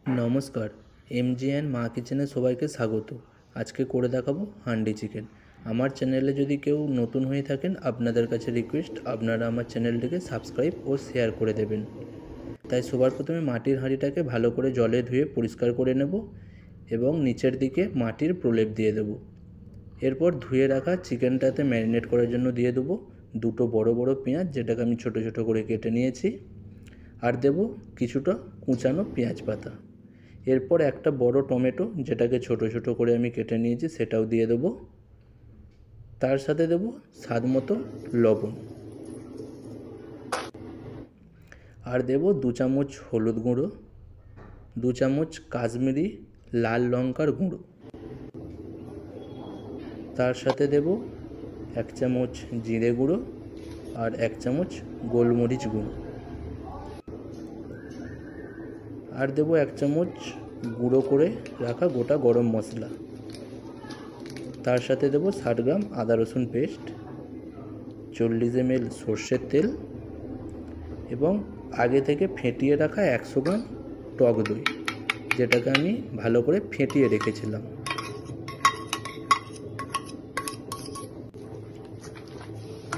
নমস্কার, এমজিএন মা কিচেনে সবাইকে স্বাগত। আজকে করে দেখাবো হান্ডি চিকেন। আমার চ্যানেলে যদি কেউ নতুন হয়ে থাকেন, আপনাদের কাছে রিকোয়েস্ট আপনারা আমার চ্যানেলটিকে সাবস্ক্রাইব ও শেয়ার করে দেবেন। তাই সবার প্রথমে মাটির হাঁড়িটাকে ভালো করে জলে ধুয়ে পরিষ্কার করে নেব এবং নিচের দিকে মাটির প্রলেপ দিয়ে দেব। এরপর ধুয়ে রাখা চিকেনটাতে ম্যারিনেট করার জন্য দিয়ে দেবো দুটো বড় বড় পেঁয়াজ, যেটাকে আমি ছোট ছোট করে কেটে নিয়েছি, আর দেব কিছুটা কুচানো পেঁয়াজ পাতা। এরপর একটা বড় টমেটো, যেটাকে ছোট ছোট করে আমি কেটে নিয়েছি, সেটাও দিয়ে দেব। তার সাথে দেব স্বাদ মতো লবণ, আর দেব 2 চামচ হলুদ গুঁড়ো, 2 চামচ কাশ্মীরি লাল লঙ্কার গুঁড়ো, তার সাথে দেব 1 চামচ জিরে গুঁড়ো আর 1 চামচ গোলমরিচ গুঁড়ো, আর দেব 1 চামচ গুঁড়ো করে রাখা গোটা গরম মশলা। তার সাথে দেব 60 গ্রাম আদা রসুন পেস্ট, 40 ml সর্ষের তেল এবং আগে থেকে ফেটিয়ে রাখা 100 গ্রাম টক দই, যেটাকে আমি ভালো করে ফেটিয়ে রেখেছিলাম।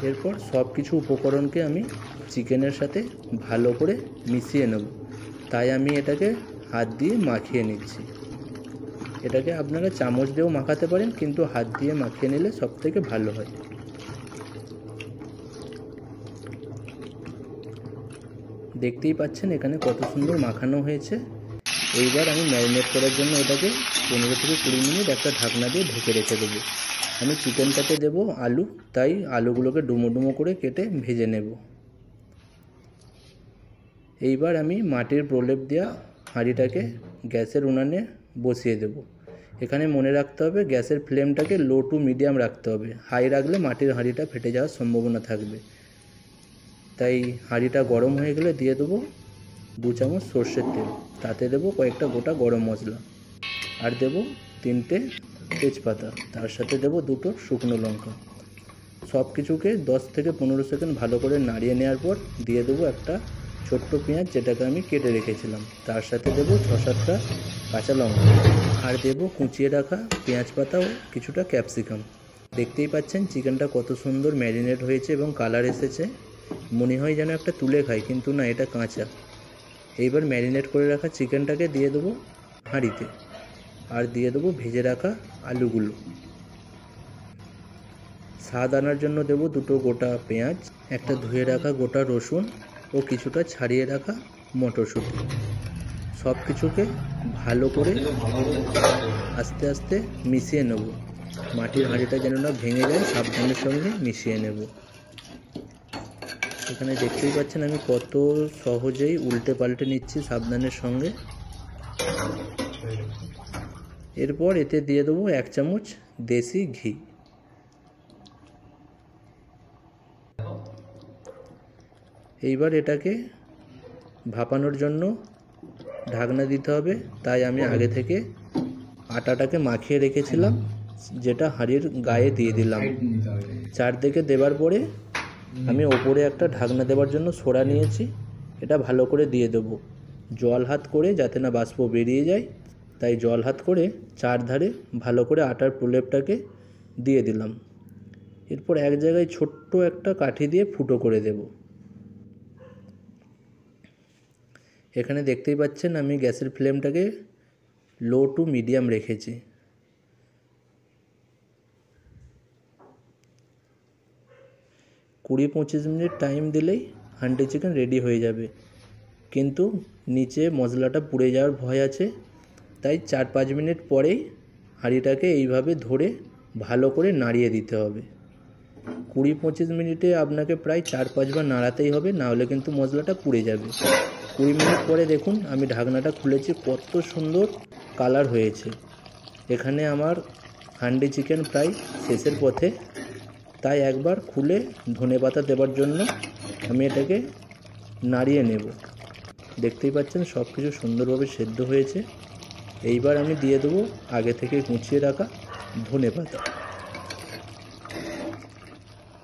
এরপর সব কিছু উপকরণকে আমি চিকেনের সাথে ভালো করে মিশিয়ে নেব। তাই আমি এটাকে হাত দিয়ে মাখিয়ে নিচ্ছি। এটাকে আপনারা চামচ দিয়েও মাখাতে পারেন, কিন্তু হাত দিয়ে মাখিয়ে নিলে সবথেকে ভালো হয়। দেখতেই পাচ্ছেন এখানে কত সুন্দর মাখানো হয়েছে। এইবার আমি ম্যারিনেট করার জন্য এটাকে 15 থেকে 20 মিনিট একটা ঢাকনা দিয়ে ঢেকে রেখে দেবো। আমি চিকেনটাতে দেবো আলু, তাই আলুগুলোকে ডুমো ডুমো করে কেটে ভেজে নেব। এইবার আমি মাটির প্রলেপ দেওয়া হাঁড়িটাকে গ্যাসের উনানে বসিয়ে দেব। এখানে মনে রাখতে হবে গ্যাসের ফ্লেমটাকে লো টু মিডিয়াম রাখতে হবে। হাই রাখলে মাটির হাঁড়িটা ফেটে যাওয়ার সম্ভাবনা থাকবে। তাই হাঁড়িটা গরম হয়ে গেলে দিয়ে দেবো 2 চামচ সর্ষের তেল, তাতে দেবো কয়েকটা গোটা গরম মশলা, আর দেবো 3টে তেজপাতা, তার সাথে দেবো 2টো শুকনো লঙ্কা। সব কিছুকে 10 থেকে 15 সেকেন্ড ভালো করে নাড়িয়ে নেওয়ার পর দিয়ে দেবো একটা ছোট্ট পেঁয়াজ, যেটাকে আমি কেটে রেখেছিলাম। তার সাথে দেবো 6-7টা কাঁচা লঙ্কা, আর দেবো কুচিয়ে রাখা পেঁয়াজ পাতা ও কিছুটা ক্যাপসিকাম। দেখতেই পাচ্ছেন চিকেনটা কত সুন্দর ম্যারিনেট হয়েছে এবং কালার এসেছে। মনে হয় যেন একটা তুলে খাই, কিন্তু না, এটা কাঁচা। এইবার ম্যারিনেট করে রাখা চিকেনটাকে দিয়ে দেবো হাঁড়িতে, আর দিয়ে দেবো ভেজে রাখা আলুগুলো। স্বাদ আনার জন্য দেবো 2টো গোটা পেঁয়াজ, একটা ধুয়ে রাখা গোটা রসুন ও কিছুটা ছাড়িয়ে রাখা মটরশুঁটি। সব কিছুকে ভালো করে আস্তে আস্তে মিশিয়ে নেব। মাটির হাঁড়িটা যেন না ভেঙে যায়, সাবধানের সঙ্গে মিশিয়ে নেব। এখানে দেখতেই পাচ্ছেন আমি কত সহজেই উল্টে পাল্টে নিচ্ছি সাবধানের সঙ্গে। এরপর এতে দিয়ে দেবো 1 চামচ দেশি ঘি। এইবার এটাকে ভাপানোর জন্য ঢাকনা দিতে হবে। তাই আমি আগে থেকে আটাটাকে মাখিয়ে রেখেছিলাম, যেটা হাঁড়ির গায়ে দিয়ে দিলাম। চারদিকে দেবার পরে আমি ওপরে একটা ঢাকনা দেওয়ার জন্য সোড়া নিয়েছি, এটা ভালো করে দিয়ে দেবো জল হাত করে, যাতে না বাষ্প বেরিয়ে যায়। তাই জল হাত করে চারধারে ভালো করে আটার প্রলেপটাকে দিয়ে দিলাম। এরপর এক জায়গায় ছোট্ট একটা কাঠি দিয়ে ফুটো করে দেব। এখানে দেখতেই পাচ্ছেন আমি গ্যাসের ফ্লেমটাকে লো টু মিডিয়াম রেখেছি। কুড়ি 25 মিনিট টাইম দিলেই হান্ডি চিকেন রেডি হয়ে যাবে, কিন্তু নিচে মশলাটা পুড়ে যাওয়ার ভয় আছে। তাই 4-5 মিনিট পরেই হাঁড়িটাকে এইভাবে ধরে ভালো করে নাড়িয়ে দিতে হবে। 20-25 মিনিটে আপনাকে প্রায় 4-5 বার নাড়াতেই হবে, নাহলে কিন্তু মশলাটা পুড়ে যাবে। 20 মিনিট পরে দেখুন আমি ঢাকনাটা খুলেছি, কত সুন্দর কালার হয়েছে। এখানে আমার হান্ডি চিকেন প্রায় শেষের পথে। তাই একবার খুলে ধনেপাতা দেওয়ার জন্য আমি এটাকে নাড়িয়ে নেব। দেখতেই পাচ্ছেন সব কিছু সুন্দরভাবে সেদ্ধ হয়েছে। এইবার আমি দিয়ে দেবো আগে থেকে কুচিয়ে রাখা ধনেপাতা।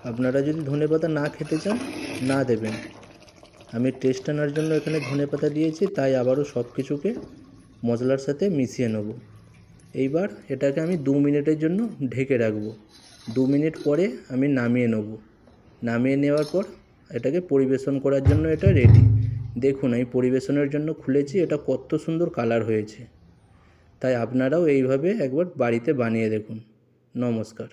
আপনারা যদি ধনেপাতা না খেতে চান, না দেবেন। আমি টেস্ট আনার জন্য এখানে ধনেপাতা দিয়েছি, তাই আবারও সব কিছুকে মশলার সাথে মিশিয়ে নেব। এইবার এটাকে আমি 2 মিনিটের জন্য ঢেকে রাখবো। 2 মিনিট পরে আমি নামিয়ে নেব। নামিয়ে নেওয়ার পর এটাকে পরিবেশন করার জন্য এটা রেডি। দেখুন এই পরিবেশনের জন্য খুলেছি, এটা কত সুন্দর কালার হয়েছে। তাই আপনারাও এইভাবে একবার বাড়িতে বানিয়ে দেখুন। নমস্কার।